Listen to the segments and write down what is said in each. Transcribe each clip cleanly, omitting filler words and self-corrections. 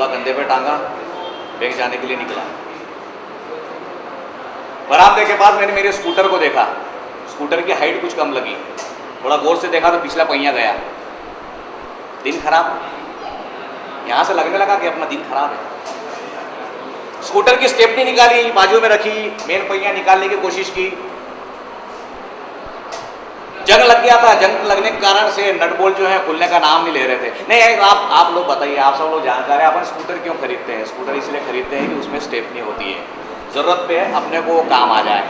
झोला कंधे पे टांगा, बैंक जाने के लिए निकला। बरामदे के बाद मैंने मेरे स्कूटर को देखा, स्कूटर की हाइट कुछ कम लगी, थोड़ा गौर से देखा तो पिछला पहिया गया। दिन खराब, यहाँ से लगने लगा कि अपना दिन खराब है। स्कूटर की स्टेपनी निकाली, बाजू में रखी, मेन पहिया निकालने की कोशिश की, जंग लग गया था। जंग लगने के कारण से नट बोल्ट जो है खुलने का नाम नहीं ले रहे थे। नहीं, आप लोग बताइए, आप सब लोग जानकार हैं, अपन स्कूटर क्यों खरीदते हैं? स्कूटर इसलिए खरीदते हैं कि उसमें स्टेपनी होती है, ज़रूरत पे अपने को काम आ जाए।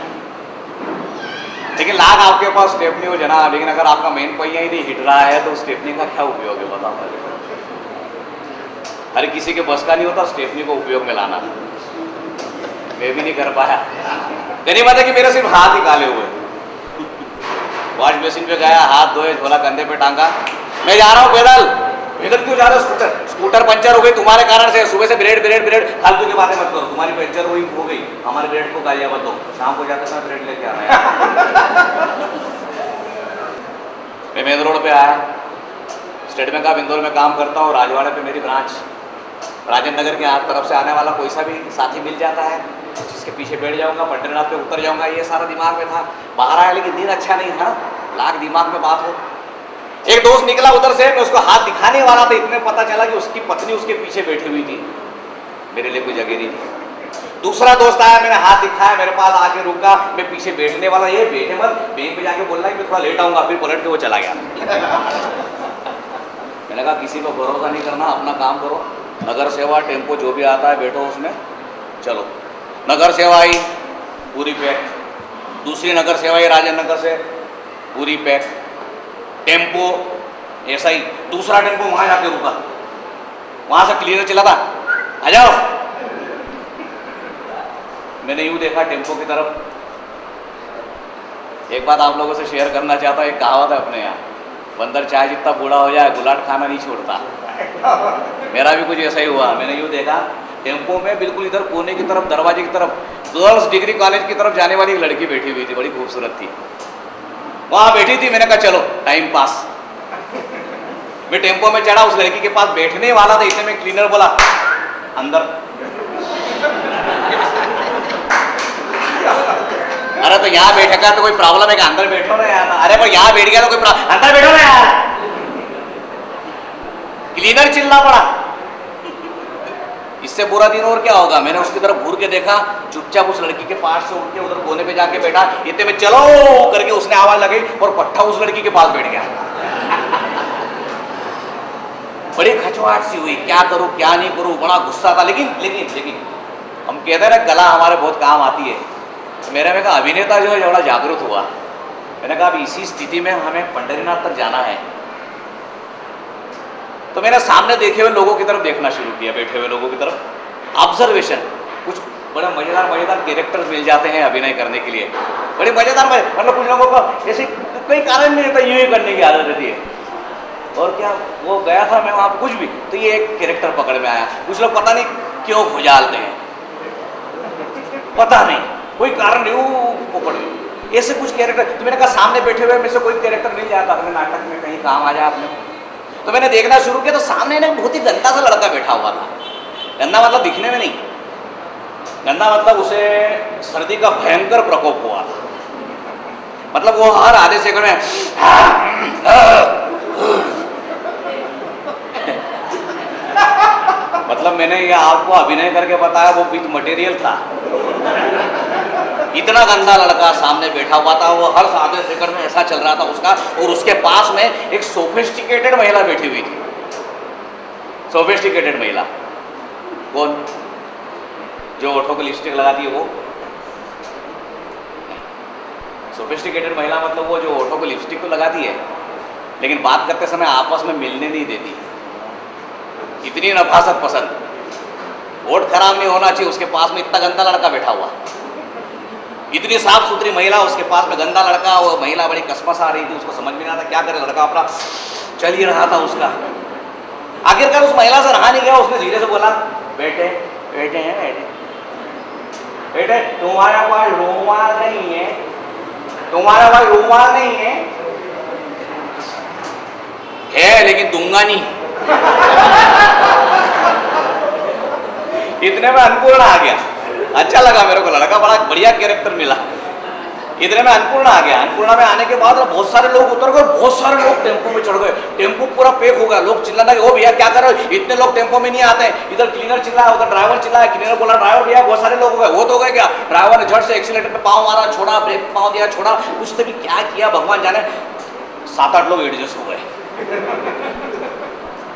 लेकिन लाख आपके पास स्टेपनी हो जना, लेकिन अगर आपका मेन पहिया ही नहीं हिट रहा है तो स्टेपनी का क्या उपयोग है बताओ? हर किसी के बस का नहीं होता स्टेपनी को उपयोग में लाना। मैं भी नहीं कर पाया। गनीमत है कि मेरे सिर्फ हाथ ही काले हुए। वॉश बेसिन पे गया, हाथ धोए, झोला कंधे पे टांगा, मैं जा रहा हूँ पैदल। पैदल क्यों जा रहा है? स्कूटर पंचर हो गई तुम्हारे कारण से। सुबह से ब्रेड फालतू की बातें मत करो। तुम्हारी पंचर हुई हो गई, हमारे ब्रेड को गालियाँ मत दो। शाम को जाते समय ब्रेड लेके आना है। मैं मेन रोड पे आया, स्टेट बैंक ऑफ इंदौर में काम करता हूँ, राजवाड़े पे मेरी ब्रांच। राजेंद्र नगर के तरफ से आने वाला कोई सा भी साथी मिल जाता है, जिसके पीछे बैठ जाऊंगा, पंडरीनाथ पे उतर जाऊंगा, ये सारा दिमाग में था। बाहर आया लेकिन दिन अच्छा नहीं है, लाख दिमाग में बात हो। एक दोस्त निकला उधर से, मैं उसको हाथ दिखाने वाला था, इतने पता चला कि उसकी पत्नी उसके पीछे बैठी हुई थी, मेरे लिए कोई जगह नहीं थी। दूसरा दोस्त आया, मैंने हाथ दिखाया, मेरे पास आके रुका, मैं पीछे बैठने वाला, ये बैठे मत, बैंक पे जाके बोलना कि मैं थोड़ा लेट आऊंगा, फिर पलट के वो चला गया। मैंने कहा किसी को भरोसा नहीं करना, अपना काम करो। नगर सेवा टेम्पो जो भी आता है बैठो उसमें, चलो। नगर सेवा आई पूरी पैक, दूसरी नगर सेवा आई राजेंद्र नगर से पूरी पैक, टेम्पो ऐसा ही। दूसरा टेम्पो वहाँ जाके रुका, वहाँ से क्लीनर चला था, आ जाओ। मैंने यूँ देखा टेम्पो की तरफ। एक बात आप लोगों से शेयर करना चाहता हूँ, एक कहावत है अपने यहाँ, बंदर चाहे जितना बूढ़ा हो जाए गुलाट खाना नहीं छोड़ता। मेरा भी कुछ ऐसा ही हुआ। मैंने यूँ देखा टेम्पो में बिल्कुल इधर कोने की तरफ, दरवाजे की तरफ, गर्ल्स डिग्री कॉलेज की तरफ जाने वाली एक लड़की बैठी हुई थी, बड़ी खूबसूरत थी, वहाँ बैठी थी। मैंने कहा चलो टाइम पास। मैं टेम्पो में चढ़ा, उस लड़की के पास बैठने वाला था, इतने में क्लीनर बोला अंदर। अरे तो यहाँ बैठेगा तो कोई प्रॉब्लम है कि अंदर बैठो ना यार? अरे पर यहाँ बैठ गया तो कोई प्रॉब्लम, अंदर बैठो ना यार। क्लीनर चिल्ला पड़ा। इससे बुरा दिन और क्या होगा? मैंने उसकी तरफ घूर के देखा, चुपचाप उस लड़की के पास से उठ के उधर कोने पे जाके बैठा। इतने में चलो करके उसने आवाज लगाई और पट्टा उस लड़की के पास बैठ गया। बड़ी खचवाट सी हुई, क्या करूं क्या नहीं करूं, बड़ा गुस्सा था। लेकिन हम कहते हैं ना कला हमारे बहुत काम आती है। मेरे में कहा अभिनेता जो है बड़ा जागरूक हुआ। मैंने कहा अब इसी स्थिति में हमें पंडरीनाथ तक जाना है, तो मैंने सामने देखे हुए लोगों की तरफ देखना शुरू किया, बैठे हुए लोगों की तरफ, ऑब्जर्वेशन। कुछ बड़े मजेदार कैरेक्टर्स मिल जाते हैं अभिनय करने के लिए, बड़े मजेदार। मतलब कुछ लोगों को ऐसे कोई कारण नहीं रहता, यूँ ही करने की आदत रहती है। और क्या वो गया था मैं वहाँ पर कुछ भी, तो ये एक कैरेक्टर पकड़ में आया। कुछ लोग पता नहीं क्यों खुजालते हैं, पता नहीं कोई कारण नहीं, वो पकड़ गए ऐसे कुछ कैरेक्टर। तो मैंने कहा सामने बैठे हुए में से कोई कैरेक्टर मिल जाता अपने नाटक में, कहीं काम आ जाए अपने। तो मैंने देखना शुरू किया, तो सामने ना बहुत ही गंदा सा लड़का बैठा हुआ था। गंदा मतलब दिखने में नहीं, गंदा मतलब उसे सर्दी का भयंकर प्रकोप हुआ था। मतलब वो हर आधे सेकंड में मतलब मैंने ये आपको अभिनय करके बताया, वो विथ मटेरियल था। इतना गंदा लड़का सामने बैठा हुआ था, वो हर आधे सेकंड में ऐसा चल रहा था उसका। और उसके पास में एक सोफिस्टिकेटेड महिला बैठी हुई थी। सोफिस्टिकेटेड महिला कौन? जो ओठों को लिपस्टिक लगाती है वो। सोफिस्टिकेटेड महिला मतलब वो जो ओठों को लिपस्टिक तो लगाती है, लेकिन बात करते समय आपस में मिलने नहीं देती। इतनी नफासत पसंद, ओठ खराब नहीं होना चाहिए, उसके पास में इतना गंदा लड़का बैठा हुआ। इतनी साफ सुथरी महिला, उसके पास में गंदा लड़का। वो महिला बड़ी कसमस आ रही थी, उसको समझ में नहीं आता क्या करे। लड़का अपना चल ही रहा था उसका। आखिरकार उस महिला से रहा नहीं गया, उसने धीरे से बोला बेटे बेटे हैं बेटे बेटे, तुम्हारा पास रुमाल नहीं है, तुम्हारा पास रुमाल नहीं है लेकिन दूंगा नहीं। इतने में अन्नपूर्णा आ गया। अच्छा लगा मेरे को, लड़का बड़ा बढ़िया कैरेक्टर मिला। इतने में अन्नपूर्णा आ गया। अन्नपूर्णा में आने के बाद बहुत सारे लोग उतर गए, बहुत सारे लोग टेम्पो में चढ़ गए। टेम्पो पूरा पैक हो गया। लोग चिल्लाने लगे, ओ भैया क्या कर रहे हो, इतने लोग टेम्पो में नहीं आते। इधर क्लीनर चिल्लाया, उधर ड्राइवर चिल्लाया। क्लीनर बोला ड्राइवर भैया बहुत सारे लोग हो गए। वो तो हो गए क्या? ड्राइवर ने झट से एक्सीलेटर पे पाँव मारा, छोड़ा, ब्रेक पाँव दिया, छोड़ा, कुछ तो भी क्या किया भगवान जाने। 7-8 लोग एडजस्ट हो गए।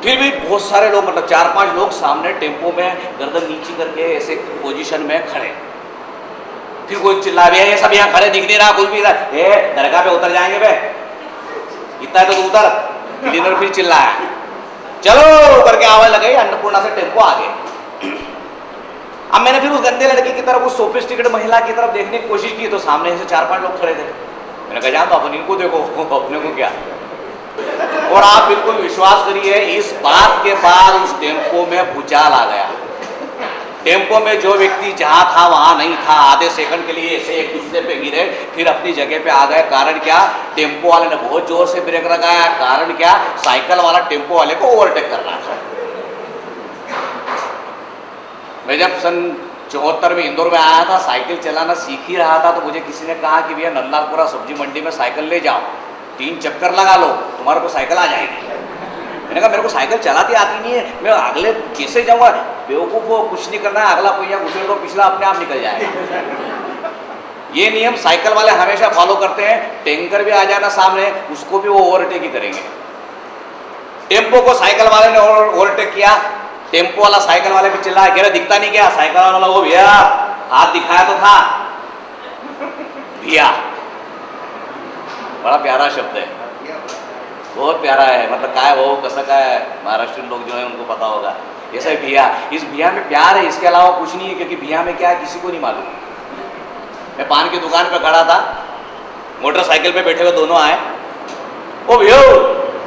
फिर भी बहुत सारे लोग, मतलब 4-5 लोग सामने टेम्पो में गर्दन नीची करके ऐसे पोजीशन में खड़े। फिर कोई चिल्ला भैया ये सब यहाँ खड़े दिख नहीं रहा, कुछ भी रहा, दरगाह पे उतर जाएंगे बे, इतना तो उतर। क्लीनर फिर चिल्लाया, चलो करके आवाज लगाई। अन्नपूर्णा से टेम्पो आ गए। अब मैंने फिर उस गंदे लड़की की तरफ, उस सोफिस्टिकेट महिला की तरफ देखने की कोशिश की, तो सामने से 4-5 लोग खड़े थे। मैंने कहा जान तो अपन इनको देखो, अपने को क्या। और आप बिल्कुल विश्वास करिए, इस बात के बाद उस टेम्पो में भूचाल आ गया। टेम्पो में जो व्यक्ति जहां था वहां नहीं था। आधे सेकंड के लिए ऐसे एक दूसरे पे गिरे, फिर अपनी जगह पे आ गए। कारण क्या? टेम्पो वाले ने बहुत जोर से ब्रेक लगाया। कारण क्या? साइकिल वाला टेम्पो वाले को ओवरटेक कर रहा था। मैं जब सन 74 में इंदौर में आया था, साइकिल चलाना सीख ही रहा था, तो मुझे किसी ने कहा कि भैया नंदापुरा सब्जी मंडी में साइकिल ले जाओ, 3 चक्कर लगा लो, तुम्हारे को साइकिल आ जाएगी। मैंने कहा मेरे को साइकिल चलाती आती नहीं है, मैं अगले कैसे जाऊँगा? बेवकूफ़ को कुछ नहीं करना है, अगला पहिया घुसेड़ दो, पिछला अपने आप निकल जाएगा। ये नियम साइकिल वाले हमेशा फॉलो करते हैं। टैंकर भी आ जाना सामने, उसको भी वो ओवरटेक ही करेंगे। टेम्पो को साइकिल वाले ने ओवरटेक किया। टेम्पो वाला साइकिल वाले पे चिल्लाया, कह रहा दिखता नहीं क्या? साइकिल वाला वो भैया हाथ दिखाया तो था भैया। बड़ा प्यारा शब्द है, बहुत प्यारा है। मतलब काय वो कसं काय, महाराष्ट्रीयन लोग जो है उनको पता होगा। ऐसा भैया, इस भैया में प्यार है, इसके अलावा कुछ नहीं है। क्योंकि भैया में क्या है किसी को नहीं मालूम। मैं पान की दुकान पे खड़ा था, मोटरसाइकिल पे बैठे हुए दोनों आए। ओ भैया,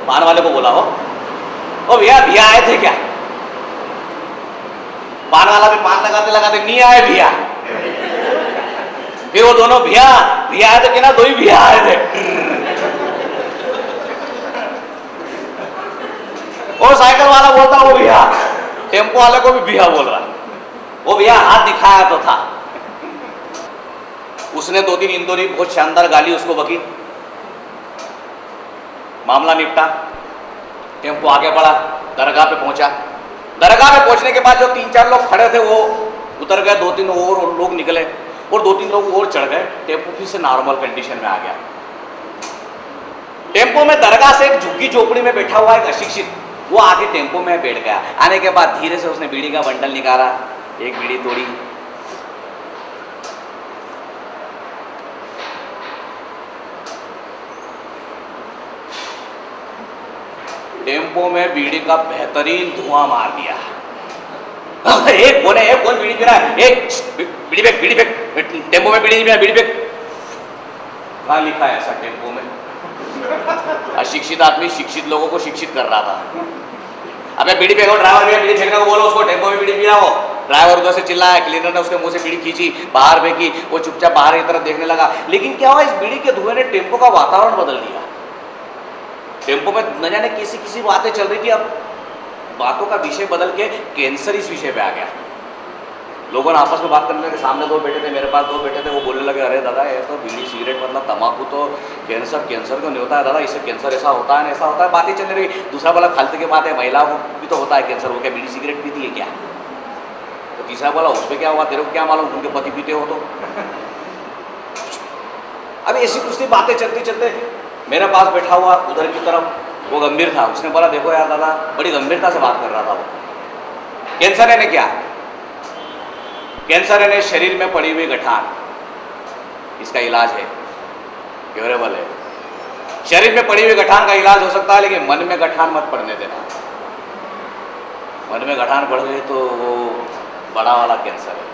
पान वाले को बोला, हो ओ भैया भैया आए थे क्या? पान वाला भी पान लगाते लगाते नहीं आए भैया। फिर वो दोनों भैया भैया आए थे कि ना, 2 ही भैया आए थे। और साइकिल वाला बोलता वो भैया, टेम्पो वाले को भी भैया बोल रहा। वो भैया हाथ दिखाया तो था। उसने 2-3 इंदौरी बहुत शानदार गाली उसको बकी। मामला निपटा, टेम्पो आगे बढ़ा, दरगाह पे पहुंचा। दरगाह पे पहुंचने के बाद जो 3-4 लोग खड़े थे वो उतर गए, 2-3 और लोग निकले और 2-3 लोग और चढ़ गए। टेम्पो फिर से नॉर्मल कंडीशन में आ गया। टेम्पो में दरगाह से एक झुग्गी झोपड़ी में बैठा हुआ एक अशिक्षित, वो आके टेम्पो में बैठ गया। आने के बाद धीरे से उसने बीड़ी का बंडल निकाला, एक बीड़ी तोड़ी, टेम्पो में बीड़ी का बेहतरीन धुआं मार दिया। एक कौन बीड़ी पी रहा है? एक बीड़ी फेंक, टेम्पो में बीड़ी नहीं पीना, बीड़ी फेंक। कहाँ लिखा है ऐसा टेम्पो में? अशिक्षित आदमी शिक्षित लोगों को शिक्षित कर रहा था। अबे बीड़ी फेंको, ड्राइवर भैया बीड़ी फेंकने को बोलो उसको, टेम्पो में बीड़ी पी रहा हो। ड्राइवर उधर से चिल्लाया, क्लीनर ने उसके मुंह से बीड़ी खींची, बाहर फेंकी, वो चुपचाप बाहर की तरफ देखने लगा। लेकिन क्या हुआ, इस बीड़ी के धुएं ने टेम्पो का वातावरण बदल दिया। टेम्पो में न जाने किसी बातें चल रही थी, अब बातों का विषय बदल के कैंसर इस विषय पे आ गया। लोगों ने आपस में बात करने लगे। सामने 2 बैठे थे, मेरे पास 2 बैठे थे, वो बोलने लगे, अरे दादा ये तो बीड़ी सिगरेट मतलब तम्बाकू तो कैंसर क्यों नहीं होता है दादा, इससे कैंसर ऐसा होता है ना ऐसा होता है। बातें चलने लगी। दूसरा बोला फालतू की बात है, महिलाओं को भी तो होता है कैंसर, वो क्या बीड़ी सिगरेट पीती है क्या? तो तीसरा बोला उसमें क्या हुआ, तेरे को क्या मालूम, उनके पति पीते हो तो। अब ऐसी कुछ बातें चलते चलते मेरे पास बैठा हुआ उधर की तरफ वो गंभीर था। उसने बोला देखो यार दादा, बड़ी गंभीरता से बात कर रहा था वो। कैंसर है ने क्या? कैंसर है ने शरीर में पड़ी हुई गठान, इसका इलाज है, क्योरेबल है। शरीर में पड़ी हुई गठान का इलाज हो सकता है, लेकिन मन में गठान मत पड़ने देना। मन में गठान पड़ गई तो वो बड़ा वाला कैंसर है।